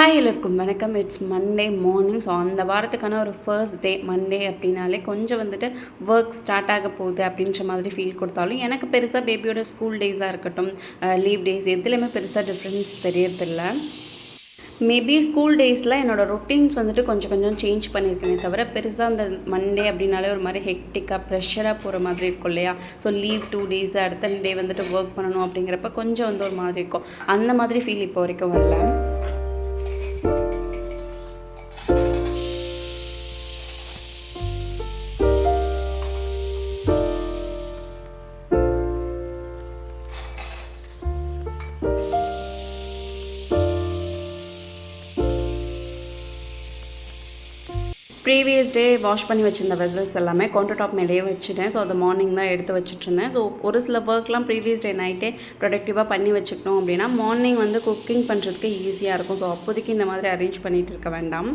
Hi எல்லாருக்கும் வணக்கம். It's Monday morning. So அந்த வாரத்துக்கான ஒரு ஃபர்ஸ்ட் டே மண்டே அப்படின்னாலே கொஞ்சம் வந்துட்டு ஒர்க் ஸ்டார்ட் ஆக போகுது அப்படின்ற மாதிரி ஃபீல் கொடுத்தாலும் எனக்கு பெருசாக பேபியோட ஸ்கூல் டேஸாக இருக்கட்டும், லீவ் டேஸ் எதுலேயுமே பெருசாக டிஃப்ரென்ஸ் தெரியறதில்ல. மேபி ஸ்கூல் டேஸில் என்னோடய ரொட்டீன்ஸ் வந்துட்டு கொஞ்சம் கொஞ்சம் சேஞ்ச் பண்ணியிருக்கேனே தவிர பெருசாக அந்த மண்டே அப்படின்னாலே ஒரு மாதிரி ஹெக்டிக்காக ப்ரெஷராக போகிற மாதிரி இருக்கும் இல்லையா. ஸோ லீவ் 2 days அடுத்த டே வந்துட்டு ஒர்க் பண்ணணும் அப்படிங்கிறப்ப கொஞ்சம் வந்து ஒரு மாதிரி இருக்கும். அந்த மாதிரி ஃபீல் இப்போ வரைக்கும் வரல. ப்ரீவியஸ் டே வாஷ் பண்ணி வச்சுருந்த வெசல்ஸ் எல்லாமே கவுண்டர் டாப் மேலேயே வச்சுட்டேன். ஸோ அதை மார்னிங் தான் எடுத்து வச்சுட்ருந்தேன். ஸோ ஒரு சில ஒர்க்லாம் ப்ரீவியஸ் டே நைட்டே ப்ரொடக்டிவாக பண்ணி வச்சுக்கணும் அப்படின்னா மார்னிங் வந்து குக்கிங் பண்ணுறதுக்கு ஈஸியாக இருக்கும். ஸோ அப்போதைக்கு இந்த மாதிரி அரேஞ்ச் பண்ணிகிட்டு இருக்க வேண்டாம்.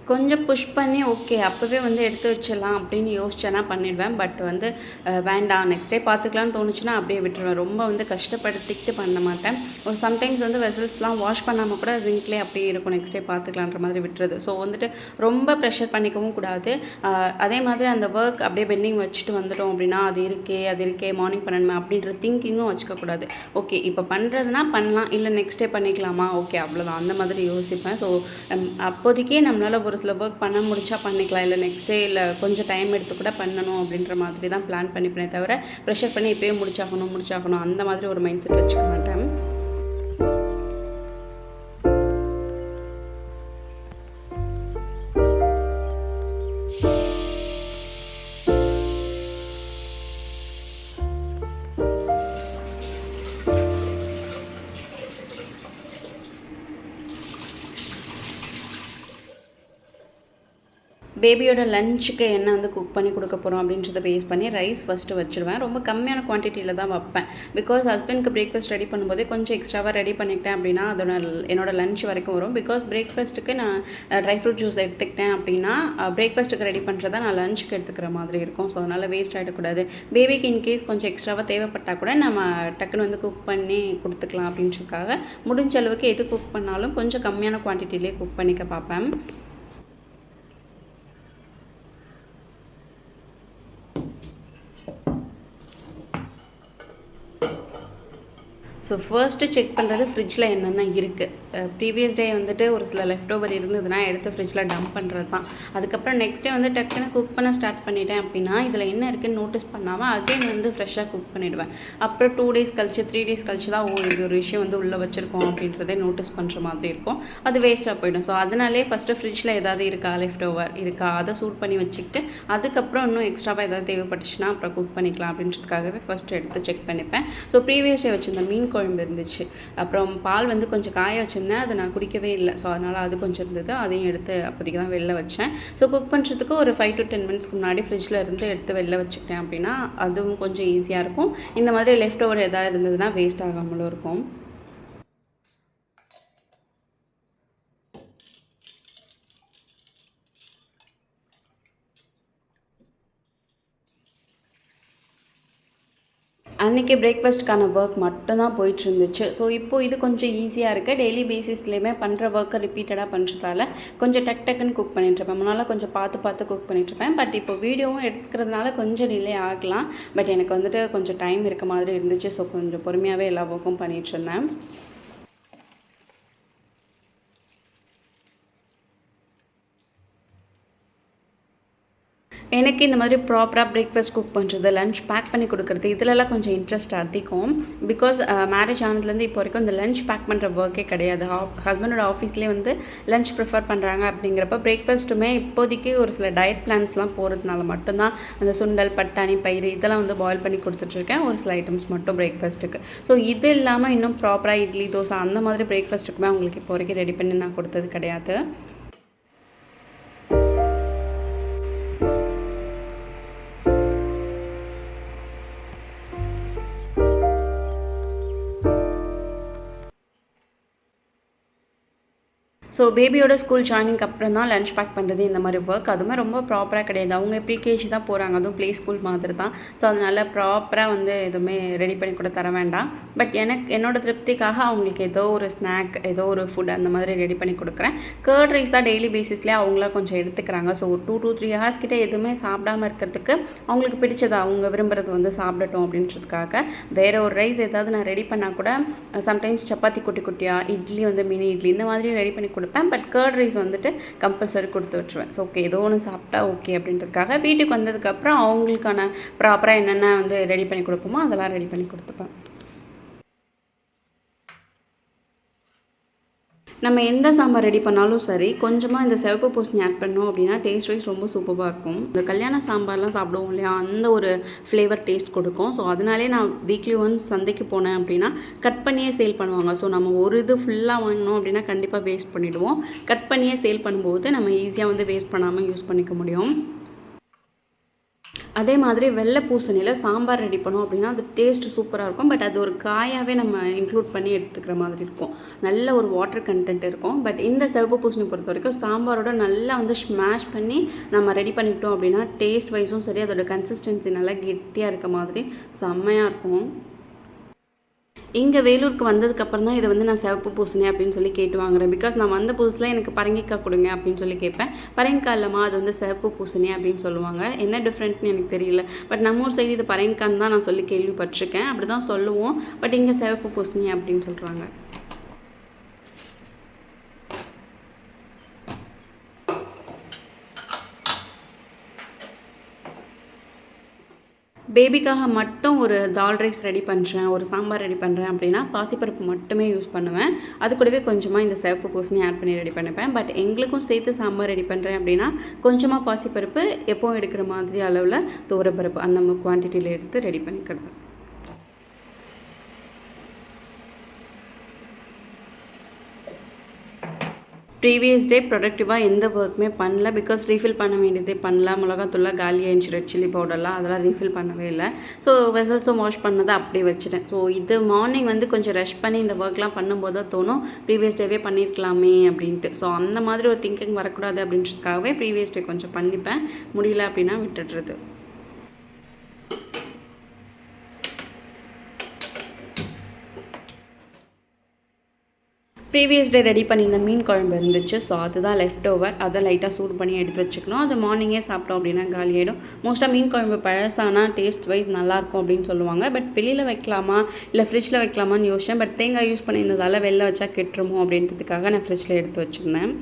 கொஞ்சம் புஷ் பண்ணி ஓகே அப்போவே வந்து எடுத்து வச்சிடலாம் அப்படின்னு யோசிச்சேன்னா பண்ணிடுவேன். பட் வந்து வேண்டாம் நெக்ஸ்ட் டே பார்த்துக்கலான்னு தோணுச்சுன்னா அப்படியே விட்டுருவேன். ரொம்ப வந்து கஷ்டப்படுத்திக்கிட்டு பண்ண மாட்டேன். ஒரு சம்டைம்ஸ் வந்து வெசல்ஸ்லாம் வாஷ் பண்ணாமல் கூட ஜிங்க்லேயே அப்படியே இருக்கும், நெக்ஸ்ட் டே பார்த்துக்கலான்ற மாதிரி விட்டுறது. ஸோ வந்துட்டு ரொம்ப ப்ரெஷர் பண்ணிக்கவும் கூடாது. அதே மாதிரி அந்த ஒர்க் அப்படியே பெண்டிங் வச்சுட்டு வந்துட்டோம் அப்படின்னா அது இருக்கே மார்னிங் பண்ணணுமே அப்படின்ற திங்கிங்கும் வச்சுக்கக்கூடாது. ஓகே இப்போ பண்ணுறதுனா பண்ணலாம், இல்லை நெக்ஸ்ட் டே பண்ணிக்கலாமா, ஓகே அவ்வளோதான் அந்த மாதிரி யோசிப்பேன். ஸோ அப்போதைக்கே நம்மளால் ஒரு சில ஒர்க் பண்ண முடிச்சா பண்ணிக்கலாம், இல்லை நெக்ஸ்ட் டே இல்லை கொஞ்சம் டைம் எடுத்து கூட பண்ணணும் அப்படின்ற மாதிரி தான் பிளான் பண்ணிப்பேனே தவிர ப்ரெஷர் பண்ணி இப்போயே முடிச்சாகணும் அந்த மாதிரி ஒரு மைண்ட் செட் வச்சுக்க மாட்டேன். பேபியோட லஞ்சுக்கு என்ன வந்து குக் பண்ணி கொடுக்க போகிறோம் அப்படின்றத பேஸ் பண்ணி ரைஸ் ஃபஸ்ட்டு வச்சுருவேன். ரொம்ப கம்மியான குவான்டிட்டியில் தான் வைப்பேன். பிகாஸ் ஹஸ்பண்ட்க்கு பிரேக்ஃபாஸ்ட் ரெடி பண்ணும்போதே கொஞ்சம் எக்ஸ்ட்ராவாக ரெடி பண்ணிக்கிட்டேன் அப்படின்னா அதோட என்னோட லஞ்ச் வரைக்கும் வரும். பிகாஸ் பிரேக்ஃபாஸ்ட்டுக்கு நான் ட்ரை ஃப்ரூட் ஜூஸ் எடுத்துக்கிட்டேன் அப்படின்னா பிரேக்ஃபாஸ்ட்டுக்கு ரெடி பண்ணுறதா நான் லஞ்சுக்கு எடுத்துக்கிற மாதிரி இருக்கும். ஸோ அதனால் வேஸ்ட் ஆகிடக்கூடாது. பேபிக்கு இன்கேஸ் கொஞ்சம் எக்ஸ்ட்ராவாக தேவைப்பட்டால் கூட நம்ம டக்குன்னு வந்து குக் பண்ணி கொடுத்துக்கலாம் அப்படின்றதுக்காக முடிஞ்ச அளவுக்கு எது குக் பண்ணாலும் கொஞ்சம் கம்மியான குவான்டிட்டிலே குக் பண்ணிக்க பார்ப்பேன். ஸோ ஃபர்ஸ்ட்டு செக் பண்ணுறது ஃப்ரிட்ஜில் என்னென்ன இருக்குது. ப்ரீவியஸ் டே வந்துட்டு ஒரு சில லெஃப்ட் ஓவர் இருந்ததுன்னா எடுத்து ஃப்ரிட்ஜில் டம்ப் பண்ணுறது தான். அதுக்கப்புறம் நெக்ஸ்ட் டே வந்து டக்குன்னு குக் பண்ண ஸ்டார்ட் பண்ணிட்டேன் அப்படின்னா இதில் என்ன இருக்குதுன்னு நோட்டீஸ் பண்ணாமல் அகைன் வந்து ஃப்ரெஷ்ஷாக குக் பண்ணிவிடுவேன். அப்புறம் 2 days கழிச்சு 3 days கழிச்சு தான் இது ஒரு விஷயம் வந்து உள்ளே வச்சுருக்கோம் அப்படின்றதே நோட்டீஸ் பண்ணுற மாதிரி இருக்கும். அது வேஸ்ட்டாக போயிடும். ஸோ அதனாலே ஃபஸ்ட்டு ஃப்ரிட்ஜில் ஏதாவது இருக்கா, லெஃப்ட் ஓவர் இருக்கா, அதை சூட் பண்ணி வச்சுக்கிட்டு அதுக்கப்புறம் இன்னும் எக்ஸ்ட்ராவாக ஏதாவது தேவைப்பட்டுச்சுன்னா அப்புறம் குக் பண்ணிக்கலாம் அப்படின்றதுக்காகவே ஃபஸ்ட்டு எடுத்து செக் பண்ணிப்பேன். ஸோ ப்ரீவியஸ் டே வச்சுருந்த மீன் குழம்பு இருந்துச்சு. அப்புறம் பால் வந்து கொஞ்சம் காய வச்சுருந்தேன், அதை நான் குடிக்கவே இல்லை. ஸோ அதனால் அது கொஞ்சம் இருந்தது, அதையும் எடுத்து அப்போதைக்கு தான் வெளில வச்சேன். ஸோ குக் பண்ணுறதுக்கு ஒரு 5 to 10 minutes முன்னாடி ஃப்ரிட்ஜில் இருந்து எடுத்து வெளில வச்சுக்கிட்டேன் அப்படின்னா அதுவும் கொஞ்சம் ஈஸியாக இருக்கும். இந்த மாதிரி லெஃப்ட் ஓவர் எதாவது இருந்ததுன்னா வேஸ்ட் ஆகாமலும் இருக்கும். அன்றைக்கி பிரேக்ஃபாஸ்ட்டுக்கான ஒர்க் மட்டும்தான் போயிட்டுருந்துச்சு. ஸோ இப்போது இது கொஞ்சம் ஈஸியாக இருக்குது. டெய்லி பேசிஸ்லேயுமே பண்ணுற ஒர்க்கை ரிப்பீட்டடாக பண்ணுறதால கொஞ்சம் டக்குன்னு குக் பண்ணிட்டுருப்பேன். முன்னால் கொஞ்சம் பார்த்து குக் பண்ணிட்டுருப்பேன். பட் இப்போ வீடியோவும் எடுத்துக்கிறதுனால கொஞ்சம் டிலே ஆகலாம். பட் எனக்கு வந்துட்டு கொஞ்சம் டைம் இருக்க மாதிரி இருந்துச்சு. ஸோ கொஞ்சம் பொறுமையாகவே எல்லா ஒர்க்கும் பண்ணிகிட்ருந்தேன். எனக்கு இந்த மாதிரி ப்ராப்பராக பிரேக்ஃபாஸ்ட் குக் பண்ணுறது, லஞ்ச் பேக் பண்ணி கொடுக்குறது இதிலலாம் கொஞ்சம் இன்ட்ரெஸ்ட் அதிகம். பிகாஸ் மேரேஜ் ஆனதுலேருந்து இப்போ வரைக்கும் இந்த லஞ்ச் பேக் பண்ணுற ஒர்க்கே கிடையாது. ஹஸ்பண்டோட ஆஃபீஸ்லேயே வந்து லஞ்ச் ப்ரிஃபர் பண்ணுறாங்க அப்படிங்கிறப்ப பிரேக்ஃபாஸ்ட்டுமே இப்போதைக்கு ஒரு சில டயட் பிளான்ஸ்லாம் போகிறதுனால மட்டும்தான் அந்த சுண்டல், பட்டாணி, பயிறு இதெல்லாம் வந்து பாயில் பண்ணி கொடுத்துட்ருக்கேன். ஒரு சில ஐட்டம்ஸ் மட்டும் பிரேக்ஃபாஸ்ட்டுக்கு. ஸோ இது இல்லாமல் இன்னும் ப்ராப்பராக இட்லி, தோசை அந்த மாதிரி பிரேக்ஃபாஸ்ட்டுக்குமே அவங்களுக்கு இப்போ வரைக்கும் ரெடி பண்ணி நான் கொடுத்தது கிடையாது. ஸோ பேபியோட ஸ்கூல் ஜாயினிங்க்கு அப்புறம் தான் லஞ்ச் பேக் பண்ணுறது இந்த மாதிரி ஒர்க். அதுவுமே ரொம்ப ப்ராப்பராக கிடையாது. அவங்க ப்ரீகேஜி தான் போகிறாங்க, அதுவும் ப்ளே ஸ்கூல் மாதிரி தான். ஸோ அதனால் ப்ராப்பராக வந்து எதுவுமே ரெடி பண்ணி கூட தர வேண்டாம். பட் என்னோடய திருப்திக்காக அவங்களுக்கு ஏதோ ஒரு ஸ்நாக், ஏதோ ஒரு ஃபுட் அந்த மாதிரி ரெடி பண்ணி கொடுக்குறேன். கர்ட் ரைஸ் தான் டெய்லி பேசிஸ்லேயே அவங்கள கொஞ்சம் எடுத்துக்கிறாங்க. ஸோ 2 to 3 ஹவர்ஸ் கிட்டே எதுவுமே சாப்பிடாமல் இருக்கிறதுக்கு அவங்களுக்கு பிடிச்சது அவங்க விரும்புகிறது வந்து சாப்பிடட்டும் அப்படின்றதுக்காக வேறு ஒரு ரைஸ் ஏதாவது நான் ரெடி பண்ணால் கூட சம்டைம்ஸ் சப்பாத்தி குட்டி குட்டியாக, இட்லி வந்து மினி இட்லி இந்த மாதிரி ரெடி பண்ணி கொடுப்பேன். பட் கர்ட் ரைஸ் வந்துட்டு கம்பல்சரி கொடுத்து விட்டுருவேன். ஸோ ஓகே, ஏதோ ஒன்று சாப்பிட்டா ஓகே அப்படின்றதுக்காக வீட்டுக்கு வந்ததுக்கப்புறம் அவங்களுக்கான ப்ராப்பராக என்னென்ன வந்து ரெடி பண்ணி கொடுப்போமோ அதெல்லாம் ரெடி பண்ணி கொடுத்துப்பேன். நம்ம எந்த சாம்பார் ரெடி பண்ணாலும் சரி, கொஞ்சமாக இந்த சிவப்பு பூசணி ஆட் பண்ணோம் அப்படின்னா டேஸ்ட் வைஸ் ரொம்ப சூப்பராக இருக்கும். இந்த கல்யாண சாம்பார்லாம் சாப்பிடுவோம் இல்லையா, அந்த ஒரு ஃப்ளேவர் டேஸ்ட் கொடுக்கும். ஸோ அதனாலே நான் வீக்லி ஒன்ஸ் சந்தைக்கு போனேன் அப்படின்னா கட் பண்ணியே சேல் பண்ணுவாங்க. ஸோ நம்ம ஒரு இது ஃபுல்லாக வாங்கினோம் அப்படின்னா கண்டிப்பாக வேஸ்ட் பண்ணிவிடுவோம். கட் பண்ணியே சேல் பண்ணும்போது நம்ம ஈஸியாக வந்து வேஸ்ட் பண்ணாமல் யூஸ் பண்ணிக்க முடியும். அதே மாதிரி வெள்ளை பூசணியில் சாம்பார் ரெடி பண்ணோம் அப்படின்னா அது டேஸ்ட் சூப்பராக இருக்கும். பட் அது ஒரு காயாகவே நம்ம இன்க்ளூட் பண்ணி எடுத்துக்கிற மாதிரி இருக்கும். நல்ல ஒரு வாட்டர் கண்டென்ட் இருக்கும். பட் இந்த சிவப்பு பூசணி பொறுத்த வரைக்கும் சாம்பாரோட நல்லா வந்து ஸ்மாஷ் பண்ணி நம்ம ரெடி பண்ணிக்கிட்டோம் அப்படின்னா டேஸ்ட் வைஸும் சரி, அதோட கன்சிஸ்டன்சி நல்லா கெட்டியாக இருக்க மாதிரி செம்மையாக இருக்கும். இங்கே வேலூருக்கு வந்ததுக்கப்புறம் தான் இதை வந்து நான் சிவப்பு பூசணி அப்படின்னு சொல்லி கேட்டு வாங்குறேன். பிகாஸ் நான் வந்த புதுசில் எனக்கு பரங்கிக்காய் கொடுங்க அப்படின்னு சொல்லி கேட்பேன். பரங்கிக்காய் இல்லைம்மா, அது வந்து சிவப்பு பூசணி அப்படின்னு சொல்லுவாங்க. என்ன டிஃப்ரெண்ட்னு எனக்கு தெரியல. பட் நம்ம ஊர் சைடு இது பரங்கிக்கான்னு தான் நான் சொல்லி கேள்விப்பட்டிருக்கேன். அப்படி தான் சொல்லுவோம். பட் இங்கே சிவப்பு பூசணி அப்படின்னு சொல்கிறாங்க. பேபிக்காக மட்டும் ஒரு தால் ரைஸ் ரெடி பண்ணுறேன், ஒரு சாம்பார் ரெடி பண்ணுறேன் அப்படின்னா பாசிப்பருப்பு மட்டுமே யூஸ் பண்ணுவேன். அது கூடவே கொஞ்சமாக இந்த சிவப்பு பூசணி ஆட் பண்ணி ரெடி பண்ணிப்பேன். பட் எங்களுக்கும் சேர்த்து சாம்பார் ரெடி பண்ணுறேன் அப்படின்னா கொஞ்சமாக பாசிப்பருப்பு, எப்போவும் எடுக்கிற மாதிரி அளவில் துவரப்பருப்பு அந்த குவான்டிட்டியில் எடுத்து ரெடி பண்ணிக்கிறது. ப்ரீவியஸ் டே ப்ரொடக்டிவாக எந்த ஒர்க்குமே பண்ணல. பிகாஸ் ரீஃபில் பண்ண வேண்டியதே பண்ணல. மிளகாத்தூள்லாம் காலி ஆயிடுச்சு, ரெட் சில்லி பவுடர்லாம் அதெல்லாம் ரீஃபில் பண்ணவே இல்லை. ஸோ வெசல்ஸும் வாஷ் பண்ணதை அப்படியே வச்சுட்டேன். ஸோ இது மார்னிங் வந்து கொஞ்சம் ரஷ் பண்ணி இந்த ஒர்க்லாம் பண்ணும்போது தான் தோணும் ப்ரீவியஸ் டேவே பண்ணியிருக்கலாமே அப்படின்ட்டு. ஸோ அந்த மாதிரி ஒரு திங்கிங் வரக்கூடாது அப்படின்றதுக்காகவே ப்ரீவியஸ் டே கொஞ்சம் பண்ணிப்பேன். முடியல அப்படின்னா விட்டுடுறது. ப்ரீவியஸ் டே ரெடி பண்ணி இந்த மீன் குழம்பு இருந்துச்சு. ஸோ அதுதான் லெஃப்ட் ஓவர். அதை லைட்டாக சூடு பண்ணி எடுத்து வச்சுக்கணும். அது மார்னிங்கே சாப்பிட்டோம் அப்படின்னா காலியாகிடும். மோஸ்ட்டாக மீன் குழம்பு பழசானா டேஸ்ட் வைஸ் நல்லாயிருக்கும் அப்படின்னு சொல்லுவாங்க. பட் வெளியில் வைக்கலாமா இல்லை ஃப்ரிட்ஜில் வைக்கலாமான்னு யோசிச்சேன். பட் தேங்காய் யூஸ் பண்ணியிருந்ததால் வெளில வச்சா கெட்டுருமோ அப்படின்றதுக்காக நான் ஃப்ரிட்ஜில் எடுத்து வச்சுருந்தேன்.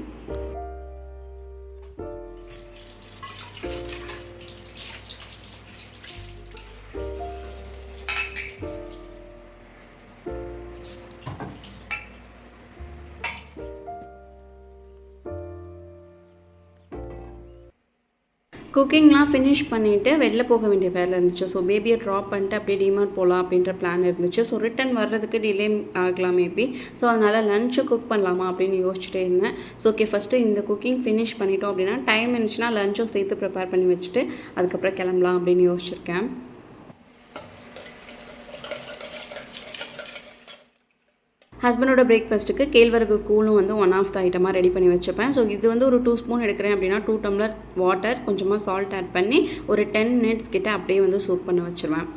குக்கிங்லாம் ஃபினிஷ் பண்ணிவிட்டு வெளில போக வேண்டிய வேலை இருந்துச்சு. ஸோ பேபியை ட்ராப் பண்ணிட்டு அப்படியே டிமார்ட் போகலாம் அப்படின்ற பிளான் இருந்துச்சு. ஸோ ரிட்டன் வர்றதுக்கு டிலே ஆகலாம் மேபி. ஸோ அதனால் லஞ்சு குக் பண்ணலாமா அப்படின்னு யோசிச்சுட்டே இருந்தேன். ஸோ ஓகே, ஃபஸ்ட்டு இந்த குக்கிங் ஃபினிஷ் பண்ணிட்டோம் அப்படின்னா டைம் இருந்துச்சுன்னா லஞ்சும் சேர்த்து ப்ரிப்பேர் பண்ணி வச்சுட்டு அதுக்கப்புறம் கிளம்பலாம் அப்படின்னு யோசிச்சிருக்கேன். ஹஸ்பண்டோட பிரேக்ஃபாஸ்ட்டுக்கு கேழ்வரகு கூழும் வந்து ஒன் ஆஃப் த ஐட்டமாக ரெடி பண்ணி வச்சுப்பேன். ஸோ இது வந்து ஒரு 2 ஸ்பூன் எடுக்கிறேன் அப்படின்னா 2 டம்ளர் வாட்டர், கொஞ்சமாக சால்ட் ஆட் பண்ணி ஒரு 10 மினிட்ஸ் கிட்ட அப்படியே வந்து சூப் பண்ண வச்சுருவேன்.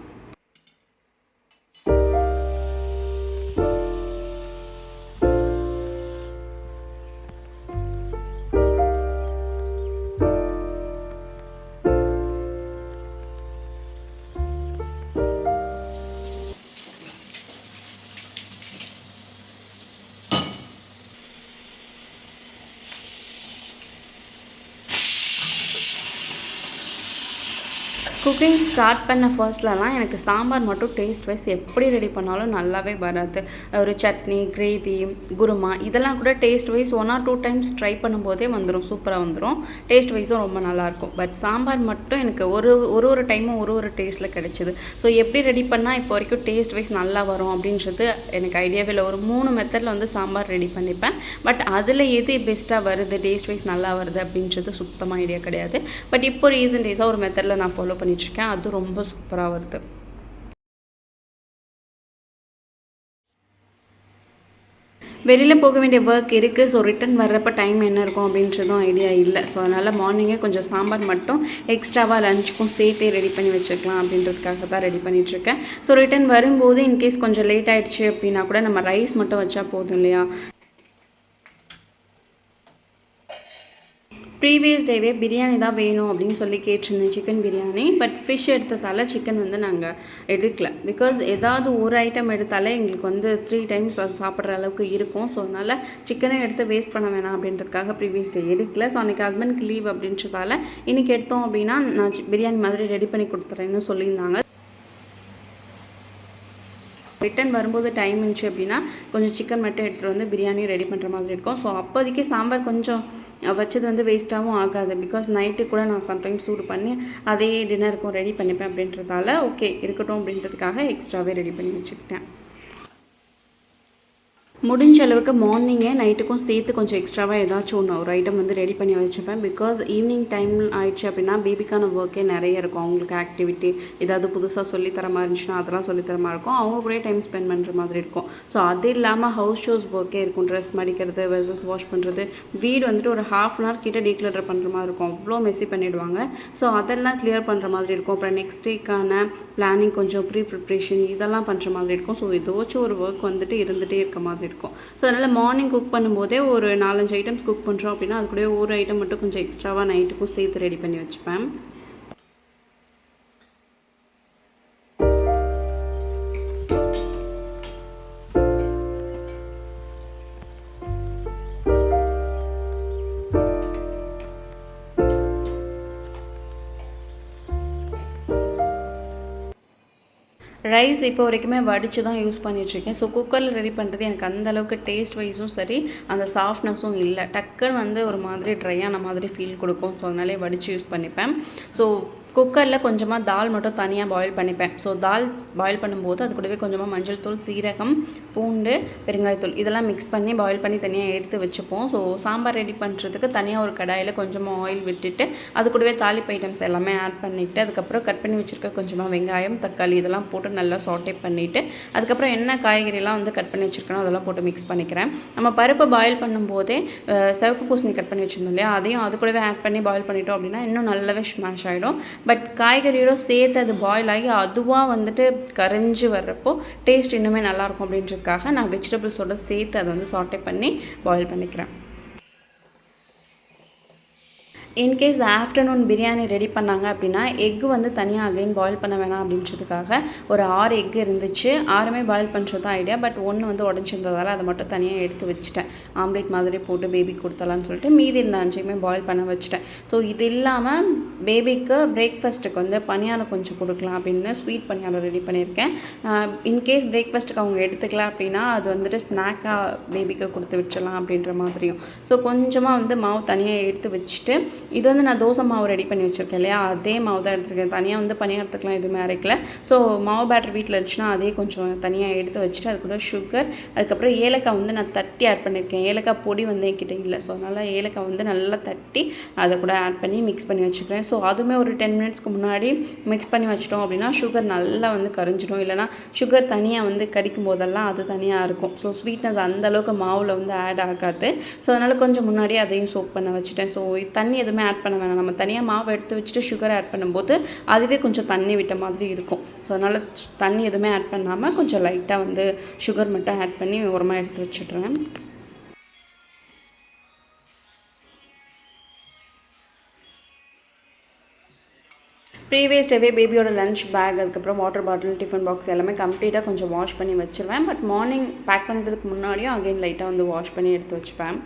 குக்கிங் ஸ்டார்ட் பண்ண ஃபர்ஸ்ட்லலாம் எனக்கு சாம்பார் மட்டும் டேஸ்ட் வைஸ் எப்படி ரெடி பண்ணாலும் நல்லாவே வராது. ஒரு சட்னி, கிரேவி, குருமா இதெல்லாம் கூட taste wise 1 or 2 times try பண்ணும்போதே வந்துடும், சூப்பராக வந்துடும். டேஸ்ட் வைஸும் ரொம்ப நல்லாயிருக்கும். பட் சாம்பார் மட்டும் எனக்கு ஒரு டைமும் ஒரு டேஸ்ட்டில் கிடச்சிது. ஸோ எப்படி ரெடி பண்ணால் இப்போ வரைக்கும் டேஸ்ட் வைஸ் நல்லா வரும் அப்படின்றது எனக்கு ஐடியாவே இல்லை. ஒரு 3 மெத்தடில் வந்து சாம்பார் ரெடி பண்ணிப்பேன். பட் அதில் எது பெஸ்ட்டாக வருது, டேஸ்ட் வைஸ் நல்லா வருது அப்படின்றது சுத்தமாக ஐடியா கிடையாது. பட் இப்போ ரீசன்ட் டேஸாக ஒரு மெத்தடில் நான் ஃபாலோ பண்ணிட்டுருக்கேன். அது ரொம்ப சூப்பராக வருது. வெளியில் போக வேண்டிய ஒர்க் இருக்குது. ஸோ ரிட்டன் வர்றப்போ டைம் என்ன இருக்கும் அப்படின்றதும் ஐடியா இல்லை. ஸோ அதனால் மார்னிங்கே கொஞ்சம் சாம்பார் மட்டும் எக்ஸ்ட்ராவாக லஞ்சுக்கும் சேர்த்தே ரெடி பண்ணி வச்சுக்கலாம் அப்படின்றதுக்காக தான் ரெடி பண்ணிகிட்ருக்கேன். ஸோ ரிட்டன் வரும்போது இன்கேஸ் கொஞ்சம் லேட் ஆகிடுச்சு அப்படின்னா கூட நம்ம ரைஸ் மட்டும் வச்சா போதும் இல்லையா. ப்ரீவியஸ் டேவே பிரியாணி தான் வேணும் அப்படின்னு சொல்லி கேட்டிருந்தேன், சிக்கன் பிரியாணி. பட் ஃபிஷ் எடுத்ததால் சிக்கன் வந்து நாங்கள் எடுக்கல. பிகாஸ் ஏதாவது ஒரு ஐட்டம் எடுத்தாலே எங்களுக்கு வந்து 3 டைம்ஸ் அது சாப்பிட்ற அளவுக்கு இருக்கும். ஸோ அதனால் சிக்கனை எடுத்து வேஸ்ட் பண்ண வேணாம் அப்படின்றதுக்காக ப்ரீவியஸ் டே எடுக்கல. ஸோ அன்றைக்கி ஹஸ்பண்ட்க்கு லீவ் அப்படின்றதால இன்றைக்கி எடுத்தோம் அப்படின்னா நான் பிரியாணி மாதிரி ரெடி பண்ணி கொடுத்துறேன்னு சொல்லியிருந்தாங்க. ரிட்டன் வரும்போது டைம் இருந்துச்சு அப்படின்னா கொஞ்சம் சிக்கன் மட்டும் எடுத்துகிட்டு வந்து பிரியாணி ரெடி பண்ணுற மாதிரி இருக்கும். ஸோ அப்போதைக்கு சாம்பார் கொஞ்சம் வச்சது வந்து வேஸ்ட்டாகவும் ஆகாது. பிகாஸ் நைட்டு கூட நான் சம்டைம்ஸ் சூடு பண்ணி அதே டின்னருக்கும் ரெடி பண்ணிப்பேன் அப்படின்றதால ஓகே இருக்கட்டும் அப்படின்றதுக்காக எக்ஸ்ட்ராவே ரெடி பண்ணி வச்சுக்கிட்டேன். முடிஞ்ச அளவுக்கு மார்னிங்கே நைட்டுக்கும் சேர்த்து கொஞ்சம் எக்ஸ்ட்ராவாக ஏதாச்சும் ஒன்று ஒரு ஐட்டம் வந்து ரெடி பண்ணி வச்சுப்பேன். பிகாஸ் ஈவினிங் டைம் ஆயிடுச்சு அப்படின்னா பேபிக்கான ஒர்க்கே நிறைய இருக்கும். அவங்களுக்கு ஆக்டிவிட்டி ஏதாவது புதுசாக சொல்லித்தர மாதிரி இருந்துச்சுன்னா அதெல்லாம் சொல்லித்தர மாதிரி இருக்கும். அவங்க கூட டைம் ஸ்பெண்ட் பண்ணுற மாதிரி இருக்கும். ஸோ அது இல்லாமல் ஹவுஸ் ஷோஸ் ஒர்க்கே இருக்கும். ட்ரெஸ் மடிக்கிறது, வெசஸ் வாஷ் பண்ணுறது, வீடு வந்துட்டு ஒரு ½ hour கிட்ட டீக்ளட்டர் பண்ணுற மாதிரி இருக்கும். அவ்வளோ மெஸ்ஸி பண்ணிவிடுவாங்க. ஸோ அதெல்லாம் கிளியர் பண்ணுற மாதிரி இருக்கும். அப்புறம் நெக்ஸ்ட் டேக்கான பிளானிங் கொஞ்சம் ப்ரிப்ரேஷன் இதெல்லாம் பண்ணுற மாதிரி இருக்கும். ஸோ ஏதாச்சும் ஒரு ஒர்க் வந்துட்டு இருந்துகிட்டே இருக்க மாதிரி இருக்கும். ஸோ அதனால் மார்னிங் குக் பண்ணும்போதே ஒரு 4-5 ஐட்டம்ஸ் குக் பண்ணுறோம் அப்படின்னா அது கூட ஒரு ஐட்டம் மட்டும் கொஞ்சம் எக்ஸ்ட்ராவாக நைட்டுக்கும் சேர்த்து ரெடி பண்ணி வச்சுப்பேன். ரைஸ் இப்போ வரைக்குமே வடித்து தான் யூஸ் பண்ணிகிட்ருக்கேன். ஸோ குக்கரில் ரெடி பண்ணுறது எனக்கு அந்தளவுக்கு டேஸ்ட் வைஸும் சரி அந்த சாஃப்ட்னஸும் இல்லை. டக்குன்னு வந்து ஒரு மாதிரி ட்ரையான மாதிரி ஃபீல் கொடுக்கும். ஸோ அதனாலே வடித்து யூஸ் பண்ணிப்பேன். ஸோ குக்கரில் கொஞ்சமாக தால் மட்டும் தனியாக பாயில் பண்ணிப்பேன். ஸோ தால் பாயில் பண்ணும்போது அது கூடவே கொஞ்சமாக மஞ்சள் தூள், சீரகம், பூண்டு, பெருங்காயத்தூள் இதெல்லாம் மிக்ஸ் பண்ணி பாயில் பண்ணி தனியாக எடுத்து வச்சுப்போம். ஸோ சாம்பார் ரெடி பண்ணுறதுக்கு தனியாக ஒரு கடாயில் கொஞ்சமாக ஆயில் விட்டுட்டு அது கூடவே தாளிப்பு ஐட்டம்ஸ் எல்லாமே ஆட் பண்ணிவிட்டு அதுக்கப்புறம் கட் பண்ணி வச்சுருக்க கொஞ்சமாக வெங்காயம், தக்காளி இதெல்லாம் போட்டு நல்லா சாட்டே பண்ணிவிட்டு அதுக்கப்புறம் என்ன காய்கறிலாம் வந்து கட் பண்ணி வச்சுருக்கணும் அதெல்லாம் போட்டு மிக்ஸ் பண்ணிக்கிறேன். நம்ம பருப்பு பாயில் பண்ணும்போதே சிவப்பு பூசணி கட் பண்ணி வச்சுருந்தோம் இல்லையா, அதையும் அது கூடவே ஆட் பண்ணி பாயில் பண்ணிட்டோம் அப்படின்னா இன்னும் நல்லாவே ஸ்மாஷ் ஆகிடும். பட் காய்கறியோட சேர்த்து அது பாயில் ஆகி அதுவாக வந்துட்டு கரைஞ்சி வர்றப்போ டேஸ்ட் இன்னுமே நல்லாயிருக்கும் அப்படின்றதுக்காக நான் வெஜிடபிள்ஸோடு சேர்த்து அதை வந்து சாட்டே பண்ணி பாயில் பண்ணிக்கிறேன். இன்கேஸ் ஆஃப்டர்நூன் பிரியாணி ரெடி பண்ணாங்க அப்படின்னா எக்கு வந்து தனியாக அகைன் பாயில் பண்ண வேணாம் அப்படின்றதுக்காக ஒரு 6 எக்கு இருந்துச்சு. 6மே பாயில் பண்ணுறது தான் ஐடியா. பட் 1 வந்து உடஞ்சிருந்ததால் அதை மட்டும் தனியாக எடுத்து வச்சுட்டேன். ஆம்லேட் மாதிரி போட்டு பேபிக்கு கொடுத்தலான்னு சொல்லிட்டு மீதி இருந்த 5மே பாயில் பண்ண வச்சுட்டேன். ஸோ இது இல்லாமல் பேபிக்கு பிரேக்ஃபாஸ்ட்டுக்கு வந்து பணியாரம் கொஞ்சம் கொடுக்கலாம் அப்படின்னு ஸ்வீட் பணியாரம் ரெடி பண்ணியிருக்கேன். இன்கேஸ் பிரேக்ஃபாஸ்ட்டுக்கு அவங்க எடுத்துக்கல அப்படின்னா அது வந்துட்டு ஸ்நாக்காக பேபிக்கு கொடுத்து விட்டுறலாம் அப்படின்ற மாதிரியும். ஸோ கொஞ்சமாக வந்து மாவு தனியாக எடுத்து வச்சுட்டு இது வந்து நான் தோசை மாவு ரெடி பண்ணி வச்சுருக்கேன் இல்லையா, அதே மாவு தான் எடுத்துருக்கேன். தனியாக வந்து பணியாரத்துக்குலாம் எதுவுமே அரைக்கல. ஸோ மாவு பேட்டர் வீட்டில் இருந்துச்சுன்னா அதே கொஞ்சம் தனியாக எடுத்து வச்சுட்டு அது கூட சுகர், அதுக்கப்புறம் ஏலக்காய் வந்து நான் தட்டி ஆட் பண்ணியிருக்கேன். ஏலக்காய் பொடி வந்து என்கிட்ட இல்லை. ஸோ அதனால் ஏலக்காய் வந்து நல்லா தட்டி அதை கூட ஆட் பண்ணி மிக்ஸ் பண்ணி வச்சுக்கிறேன். ஸோ அதுவுமே ஒரு 10 மினிட்ஸ்க்கு முன்னாடி மிக்ஸ் பண்ணி வச்சிட்டோம் அப்படின்னா சுகர் நல்லா வந்து கரைஞ்சிடும். இல்லைனா சுகர் தனியாக வந்து கடிக்கும் போதெல்லாம் அது தனியாக இருக்கும். ஸோ ஸ்வீட்னஸ் அந்தளவுக்கு மாவில் வந்து ஆட் ஆகாது. ஸோ அதனால் கொஞ்சம் முன்னாடியே அதையும் சோக் பண்ண வச்சுட்டேன். ஸோ தண்ணி எதுவுமே ஆட் பண்ண வேணாம். நம்ம தனியாக மாவு எடுத்து வச்சுட்டு சுகர் ஆட் பண்ணும்போது அதுவே கொஞ்சம் தண்ணி விட்ட மாதிரி இருக்கும். ஸோ அதனால் தண்ணி எதுவுமே ஆட் பண்ணாமல் கொஞ்சம் லைட்டாக வந்து சுகர் மட்டும் ஆட் பண்ணி ஓரமாக எடுத்து வச்சுட்றேன். ப்ரீவியஸ் டேவே பேபியோட லஞ்ச் பேக், அதுக்கப்புறம் வாட்டர் பாட்டில், டிஃபன் பாக்ஸ் எல்லாமே கம்ப்ளீட்டாக கொஞ்சம் வாஷ் பண்ணி வச்சுருவேன். பட் மார்னிங் பேக் பண்ணுறதுக்கு முன்னாடியும் அகைன் லைட்டாக வந்து வாஷ் பண்ணி எடுத்து வச்சுப்பேன்.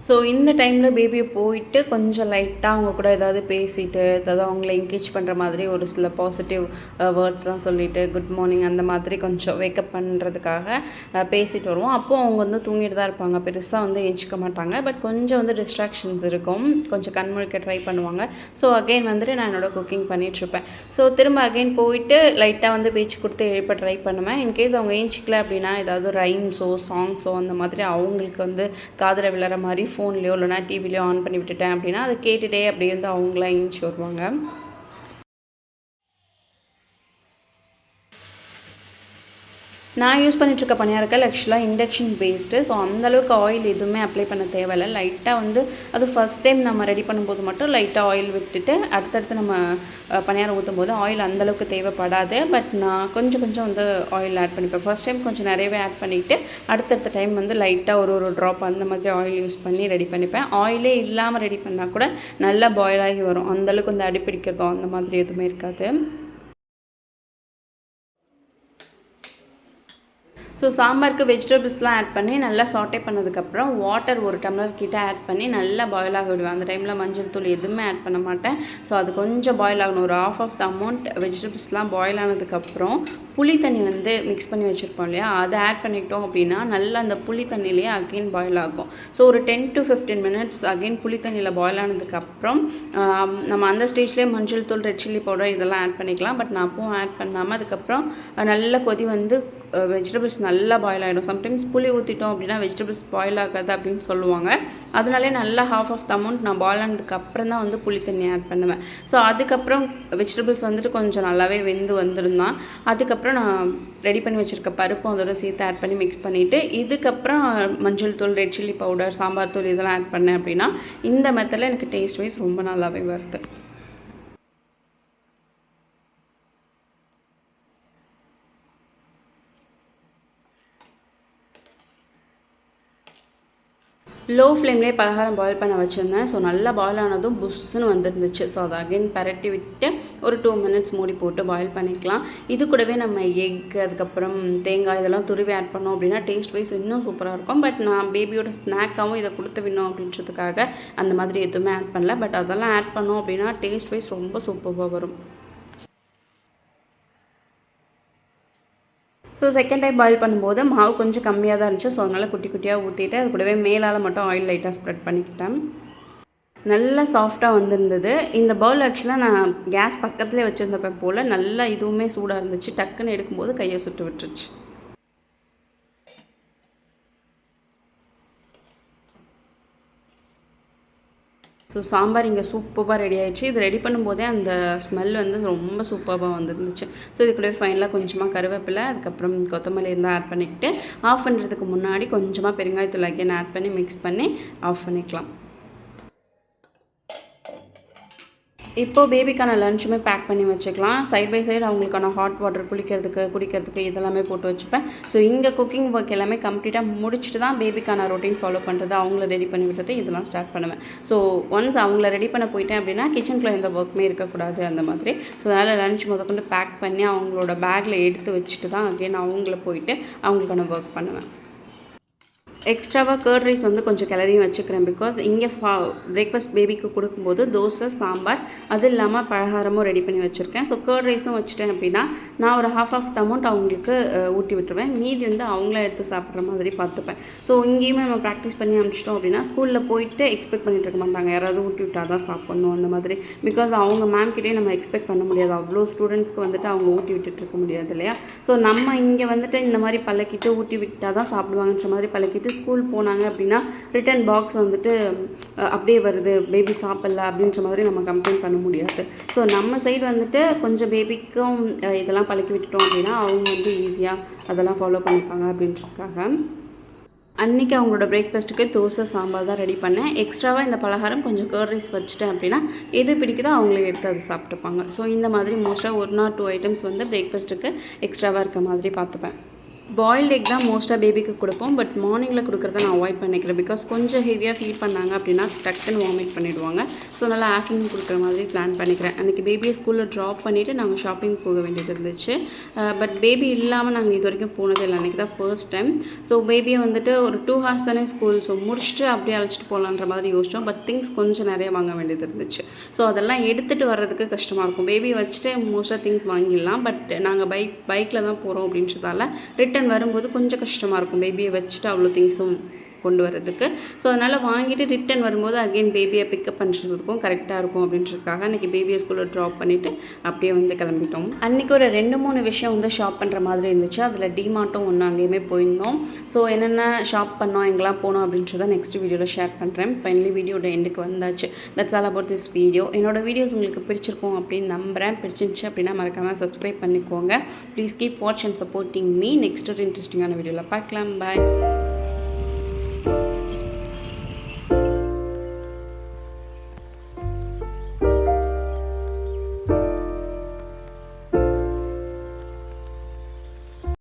ஸோ இந்த டைமில் பேபியை போயிட்டு கொஞ்சம் லைட்டாக அவங்க கூட ஏதாவது பேசிட்டு ஏதாவது அவங்கள என்கேஜ் பண்ணுற மாதிரி ஒரு சில பாசிட்டிவ் வேர்ட்ஸ்லாம் சொல்லிவிட்டு குட் மார்னிங் அந்த மாதிரி கொஞ்சம் வேக்கப் பண்ணுறதுக்காக பேசிட்டு வருவோம். அப்போது அவங்க வந்து தூங்கிட்டு தான் இருப்பாங்க. பெருசாக வந்து ஏஞ்சிக்க மாட்டாங்க. பட் கொஞ்சம் வந்து டிஸ்ட்ராக்ஷன்ஸ் இருக்கும். கொஞ்சம் கண்முழிக்க ட்ரை பண்ணுவாங்க. ஸோ அகெயின் வந்துட்டு நான் என்னோடய குக்கிங் பண்ணிகிட்ருப்பேன். ஸோ திரும்ப அகெயின் போயிட்டு லைட்டாக வந்து பேச்சு கொடுத்து எழுப்ப ட்ரை பண்ணுவேன். இன்கேஸ் அவங்க ஏஞ்சிக்கல அப்படின்னா ஏதாவது ரைம்ஸோ சாங்ஸோ அந்த மாதிரி அவங்களுக்கு வந்து காதில் விழுற மாதிரி ஃபோன்லேயோ இல்லைனா டிவிலையோ ஆன் பண்ணி விட்டுட்டேன் அப்படின்னா அதை கேட்டுகிட்டே அப்படியே வந்து அவங்களாம் எழுந்துச்சி வருவாங்க. நான் யூஸ் பண்ணிகிட்ருக்க பணியாரக்கல் ஆக்சுவலாக இண்டக்ஷன் பேஸ்டு. ஸோ அந்தளவுக்கு ஆயில் எதுவுமே அப்ளை பண்ண தேவையில்லை. லைட்டாக வந்து அது ஃபஸ்ட் டைம் நம்ம ரெடி பண்ணும்போது மட்டும் லைட்டாக ஆயில் விட்டுட்டு அடுத்தடுத்து நம்ம பணியாரம் ஊற்றும் போது ஆயில் அந்தளவுக்கு தேவைப்படாது. பட் நான் கொஞ்சம் வந்து ஆயில் ஆட் பண்ணிப்பேன். ஃபஸ்ட் டைம் கொஞ்சம் நிறையவே ஆட் பண்ணிவிட்டு அடுத்தடுத்த டைம் வந்து லைட்டாக ஒரு ட்ராப் அந்த மாதிரி ஆயில் யூஸ் பண்ணி ரெடி பண்ணிப்பேன். ஆயிலே இல்லாமல் ரெடி பண்ணால் கூட நல்லா பாயில் ஆகி வரும். அந்தளவுக்கு வந்து அடிப்பிடிக்கிறதோ அந்த மாதிரி எதுவுமே இருக்காது. ஸோ சாம்பாருக்கு வெஜிடபிள்ஸ்லாம் ஆட் பண்ணி நல்லா சாட்டே பண்ணதுக்கப்புறம் வாட்டர் 1 டம்ளர் கிட்ட ஆட் பண்ணி நல்லா பாயில் ஆக விடுவேன். அந்த டைமில் மஞ்சள் தூள் எதுவுமே ஆட் பண்ண மாட்டேன். ஸோ அது கொஞ்சம் பாயில் ஆகணும். ஒரு ஆஃப் த அமௌண்ட் வெஜிடபிள்ஸ்லாம் பாயில் ஆனதுக்கப்புறம் புளி தண்ணி வந்து மிக்ஸ் பண்ணி வச்சுருப்போம் இல்லையா, அதை ஆட் பண்ணிக்கிட்டோம் அப்படின்னா நல்லா அந்த புளி தண்ணியிலேயே அகெயின் பாயில் ஆகும். ஸோ ஒரு 10 to 15 மினிட்ஸ் அகெயின் புளி தண்ணியில் பாயில் ஆனதுக்கப்புறம் நம்ம அந்த ஸ்டேஜ்லேயே மஞ்சள் தூள், ரெட் சில்லி பவுடர் இதெல்லாம் ஆட் பண்ணிக்கலாம். பட் நான் அப்பவும் ஆட் பண்ணாமல் அதுக்கப்புறம் நல்ல கொதி வந்து வெஜிடபிள்ஸ் நல்லா பாயில் ஆகிடும். சம்டைம்ஸ் புளி ஊற்றிட்டோம் அப்படின்னா வெஜிடபிள்ஸ் பாயில் ஆகாது அப்படின்னு சொல்லுவாங்க. அதனாலே நல்லா ஹாஃப் ஆஃப் த அமௌண்ட் நான் பாயில் ஆனதுக்கப்புறம் தான் வந்து புளி தண்ணி ஆட் பண்ணுவேன். ஸோ அதுக்கப்புறம் வெஜிடபிள்ஸ் வந்துட்டு கொஞ்சம் நல்லாவே வெந்து வந்துருந்தான். அதுக்கப்புறம் நான் ரெடி பண்ணி வச்சுருக்க பருப்பும் அதோட சேர்த்து ஆட் பண்ணி மிக்ஸ் பண்ணிவிட்டு இதுக்கப்புறம் மஞ்சள் தூள், ரெட் சில்லி பவுடர், சாம்பார் தூள் இதெல்லாம் ஆட் பண்ணேன் அப்படின்னா இந்த மெத்தடில் எனக்கு டேஸ்ட் வைஸ் ரொம்ப நல்லாவே வருது. லோ ஃப்ளேம்லேயே பலகாரம் பாயில் பண்ண வச்சுருந்தேன். ஸோ நல்லா பாயில் ஆனதும் புஷ்ஷுன்னு வந்துருந்துச்சு. ஸோ அதை அகைன் பரட்டி விட்டு ஒரு 2 மினிட்ஸ் மூடி போட்டு பாயில் பண்ணிக்கலாம். இது கூடவே நம்ம எக், அதுக்கப்புறம் தேங்காய் இதெல்லாம் துருவி ஆட் பண்ணோம் அப்படின்னா டேஸ்ட் வைஸ் இன்னும் சூப்பராக இருக்கும். பட் நான் பேபியோட ஸ்நாக்காகவும் இதை கொடுத்து விடணும் அப்படின்றதுக்காக அந்த மாதிரி எதுவுமே ஆட் பண்ணல. பட் அதெல்லாம் ஆட் பண்ணோம் அப்படின்னா டேஸ்ட் வைஸ் ரொம்ப சூப்பராக வரும். ஸோ செகண்ட் டைம் பாயில் பண்ணும்போது மாவு கொஞ்சம் கம்மியாக தான் இருந்துச்சு. ஸோ அதனால் குட்டி குட்டியாக ஊற்றிட்டு அது கூடவே மேலால் மட்டும் ஆயில் லைட்டாக ஸ்ப்ரெட் பண்ணிக்கிட்டேன். நல்லா சாஃப்டாக வந்துருந்தது. இந்த பவுல் ஆக்சுவலாக நான் கேஸ் பக்கத்துலேயே வச்சுருந்தப்ப போல் நல்லா இதுவுமே சூடாக இருந்துச்சு. டக்குன்னு எடுக்கும்போது கையை சுட்டு விட்டுருச்சு. ஸோ சாம்பார் இங்கே சூப்பராக ரெடி ஆகிடுச்சு. இது ரெடி பண்ணும்போதே அந்த ஸ்மெல் வந்து ரொம்ப சூப்பராக வந்துருந்துச்சு. ஸோ இது கூட ஃபைனலாக கொஞ்சமாக கருவேப்பிலை, அதுக்கப்புறம் கொத்தமல்லி இருந்தால் ஆட் பண்ணிக்கிட்டு ஆஃப் பண்ணுறதுக்கு முன்னாடி கொஞ்சமாக பெருங்காயத்தூள் அகைன் ஆட் பண்ணி மிக்ஸ் பண்ணி ஆஃப் பண்ணிக்கலாம். இப்போது பேபிக்கான லன்ச்சுமே பேக் பண்ணி வச்சுக்கலாம். சைட் பை சைடு அவங்களுக்கான ஹாட் வாட்டர் குடிக்கிறதுக்கு இதெல்லாமே போட்டு வச்சுப்பேன். ஸோ இங்கே குக்கிங் ஒர்க் எல்லாமே கம்ப்ளீட்டாக முடிச்சுட்டு தான் பேபிக்கான ரொட்டீன் ஃபாலோ பண்ணுறது, அவங்கள ரெடி பண்ணி விடுறது இதெல்லாம் ஸ்டார்ட் பண்ணுவேன். ஸோ ஒன்ஸ் அவங்கள ரெடி பண்ண போயிட்டேன் அப்படின்னா கிச்சனுக்குள்ள எந்த ஒர்க்குமே இருக்கக்கூடாது அந்த மாதிரி. ஸோ அதனால் லன்ச் முதற்கொண்டு பேக் பண்ணி அவங்களோட பேக்கில் எடுத்து வச்சுட்டு தான் அகைன் அவங்கள போயிட்டு அவங்களுக்கான ஒர்க் பண்ணுவேன். எக்ஸ்ட்ராவாக கர்ட் ரைஸ் வந்து கொஞ்சம் கிளறியும் வச்சுக்கிறேன். பிகாஸ் இங்கே பிரேக்ஃபாஸ்ட் பேபிக்கு கொடுக்கும்போது தோசை, சாம்பார் அது இல்லாமல் பலகாரமும் ரெடி பண்ணி வச்சுருக்கேன். ஸோ கர்ட் ரைஸும் வச்சுட்டேன் அப்படின்னா நான் ஒரு ஹாஃப் ஆஃப் த அமௌண்ட் அவங்களுக்கு ஊட்டி விட்டுருவேன். மீதி வந்து அவங்கள எடுத்து சாப்பிட்ற மாதிரி பார்த்துப்பேன். ஸோ இங்கேயுமே நம்ம ப்ராக்டிஸ் பண்ணி அனுப்பிச்சிட்டோம் அப்படின்னா ஸ்கூலில் போயிட்டு எக்ஸ்பெக்ட் பண்ணிட்டு இருக்க மாட்டாங்க, யாராவது ஊட்டி விட்டால் தான் சாப்பிட்ணும் அந்த மாதிரி. பிகாஸ் அவங்க மேம்கிட்டே நம்ம எக்ஸ்பெக்ட் பண்ண முடியாது, அவ்வளோ ஸ்டூடெண்ட்ஸ்க்கு வந்துட்டு அவங்க ஊட்டி விட்டுட்டு இருக்க முடியாது இல்லையா. ஸோ நம்ம இங்கே வந்துட்டு இந்த மாதிரி பழக்கிட்டு ஊட்டி விட்டால் தான் சாப்பிடுவாங்கன்ற மாதிரி பழக்கிட்டு ஸ்கூல் போனாங்க அப்படின்னா ரிட்டன் பாக்ஸ் வந்துட்டு அப்படியே வருது, பேபி சாப்பிடல அப்படின்ற மாதிரி நம்ம கம்ப்ளைண்ட் பண்ண முடியாது. ஸோ நம்ம சைடு வந்துட்டு கொஞ்சம் பேபிக்கும் இதெல்லாம் பழக்கி விட்டுட்டோம் அப்படின்னா அவங்க வந்து ஈஸியாக அதெல்லாம் ஃபாலோ பண்ணிப்பாங்க அப்படின்றதுக்காக அன்றைக்கி அவங்களோட பிரேக்ஃபாஸ்ட்டுக்கு தோசை, சாம்பார் தான் ரெடி பண்ணேன். எக்ஸ்ட்ராவாக இந்த பலகாரம் கொஞ்சம் கர்ட் ரைஸ் வச்சுட்டேன் அப்படின்னா எது பிடிக்குதோ அவங்களே எடுத்து அதை சாப்பிட்டுப்பாங்க. ஸோ இந்த மாதிரி மோஸ்ட்டாக 1 or 2 ஐட்டம்ஸ் வந்து பிரேக்ஃபாஸ்ட்டுக்கு எக்ஸ்ட்ராவாக இருக்க மாதிரி பார்த்துப்பேன். பாயில்ட் எக் தான் மோஸ்ட்டாக பேபிக்கு கொடுப்போம். பட் மார்னிங்கில் கொடுக்குறத நான் அவாய்ட் பண்ணிக்கிறேன். பிகாஸ் கொஞ்சம் ஹெவியாக ஃபீட் பண்ணாங்க அப்படின்னா டக்குன்னு வாமிட் பண்ணிவிடுவாங்க. ஸோ நல்லா ஆஃப்டர்நூன் கொடுக்குற மாதிரி பிளான் பண்ணிக்கிறேன். அன்றைக்கி பேபியை ஸ்கூலில் ட்ராப் பண்ணிவிட்டு நாங்கள் ஷாப்பிங் போக வேண்டியது இருந்துச்சு. பட் பேபி இல்லாமல் நாங்கள் இது வரைக்கும் போனது இல்லை. அன்றைக்கி தான் ஃபர்ஸ்ட் டைம். ஸோ பேபியை வந்துட்டு ஒரு 2 hours தானே ஸ்கூல், ஸோ முடிச்சுட்டு அப்படியே அழைச்சிட்டு போகலான்ற மாதிரி யோசித்தோம். பட் திங்ஸ் கொஞ்சம் நிறைய வாங்க வேண்டியது இருந்துச்சு. ஸோ அதெல்லாம் எடுத்துகிட்டு வர்றதுக்கு கஷ்டமாக இருக்கும். பேபியை வச்சுட்டு மோஸ்ட்டாக திங்ஸ் வாங்கிடலாம். பட் நாங்கள் பைக்கில் தான் போகிறோம் அப்படின்றதால ரிட்டன் வரும்போது கொஞ்சம் கஷ்டமாக இருக்கும். பேபியை வச்சுட்டு அவ்வளோ திங்ஸும் கொண்டு வரதுக்கு. ஸோ அதனால் வாங்கிட்டு ரிட்டன் வரும்போது அகெயின் பேபியை பிக்கப் பண்ணுறதுக்கும் கரெக்டாக இருக்கும் அப்படின்றதுக்காக அன்றைக்கி பேபியை ஸ்கூலில் ட்ராப் பண்ணிவிட்டு அப்படியே வந்து கிளம்பிட்டோம். அன்றைக்கி ஒரு 2-3 விஷயம் வந்து ஷாப் பண்ணுற மாதிரி இருந்துச்சு. அதில் டிமார்ட்டும் ஒன்று அங்கேயுமே போயிருந்தோம். ஸோ என்னென்ன ஷாப் பண்ணோம், எங்கெல்லாம் போனோம் அப்படின்றத நெக்ஸ்ட் வீடியோவில் ஷேர் பண்ணுறேன். ஃபைனலி வீடியோட எண்டுக்கு வந்தாச்சு. That's all about this video. என்னோட வீடியோஸ் உங்களுக்கு பிடிச்சிருக்கும் அப்படின்னு நம்புகிறேன். பிடிச்சிருந்துச்சு அப்படின்னா மறக்காமல் சப்ஸ்கிரைப் பண்ணிக்கோங்க. Please keep watch and supporting me. Next ஒரு இன்ட்ரெஸ்டிங்கான வீடியோவில் பார்க்கலாம். பாய்.